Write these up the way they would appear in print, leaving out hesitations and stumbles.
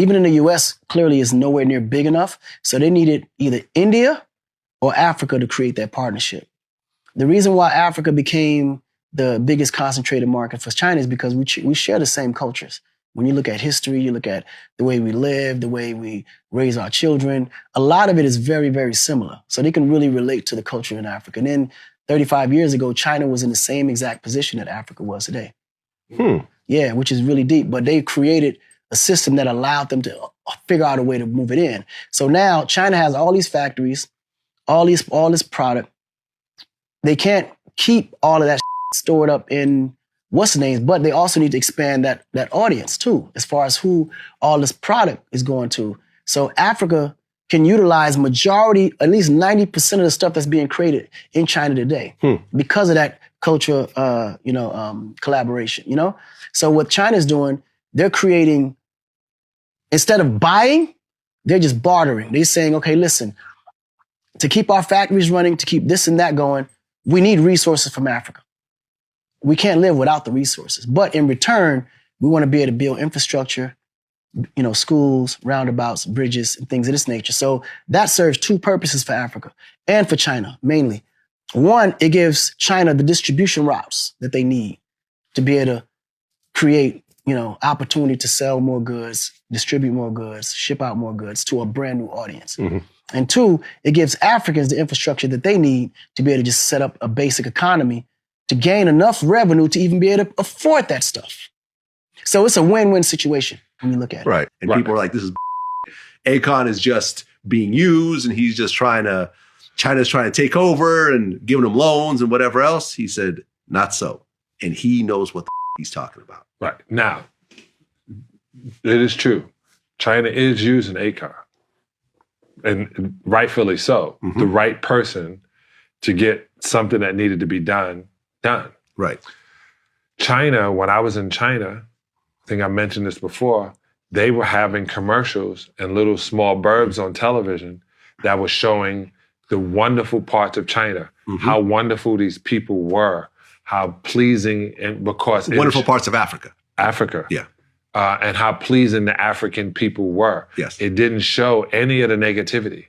even in the U.S., clearly is nowhere near big enough. So they needed either India or Africa to create that partnership. The reason why Africa became the biggest concentrated market for China is because we share the same cultures. When you look at history, you look at the way we live, the way we raise our children, a lot of it is very, very similar. So they can really relate to the culture in Africa. And then 35 years ago, China was in the same exact position that Africa was today. Yeah, which is really deep. But they created a system that allowed them to figure out a way to move it in. So now China has all these factories, all this product. They can't keep all of that stored up in what's the names, but they also need to expand that audience too, as far as who all this product is going to. So Africa can utilize majority, at least 90% of the stuff that's being created in China today because of that culture, collaboration, you know? So what China's doing, they're creating, instead of buying, they're just bartering. They're saying, okay, listen, to keep our factories running, to keep this and that going, we need resources from Africa. We can't live without the resources. But in return, we want to be able to build infrastructure, you know, schools, roundabouts, bridges, and things of this nature. So that serves two purposes for Africa and for China, mainly. One, it gives China the distribution routes that they need to be able to create, you know, opportunity to sell more goods, distribute more goods, ship out more goods to a brand new audience. And two, it gives Africans the infrastructure that they need to be able to just set up a basic economy to gain enough revenue to even be able to afford that stuff. So it's a win-win situation when you look at it. Right. And people are like, this is Akon is just being used and he's just China's trying to take over and giving them loans and whatever else. He said, not so. And he knows what he's talking about. Right. Now, it is true. China is using Akon. And rightfully so. The right person to get something that needed to be done. Right. China, when I was in China, I think I mentioned this before, they were having commercials and little small blurbs on television that was showing the wonderful parts of China, how wonderful these people were, how pleasing, and because wonderful parts of Africa. Yeah. And how pleasing the African people were. Yes. It didn't show any of the negativity.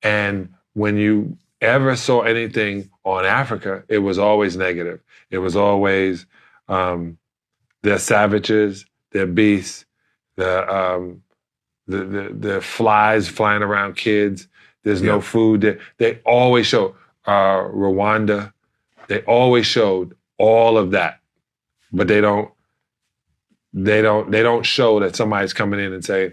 And when you ever saw anything on Africa, it was always negative. It was always they're savages, they're beasts, the flies flying around kids. There's no food. They always show Rwanda. They always showed all of that, but they don't show that somebody's coming in and saying,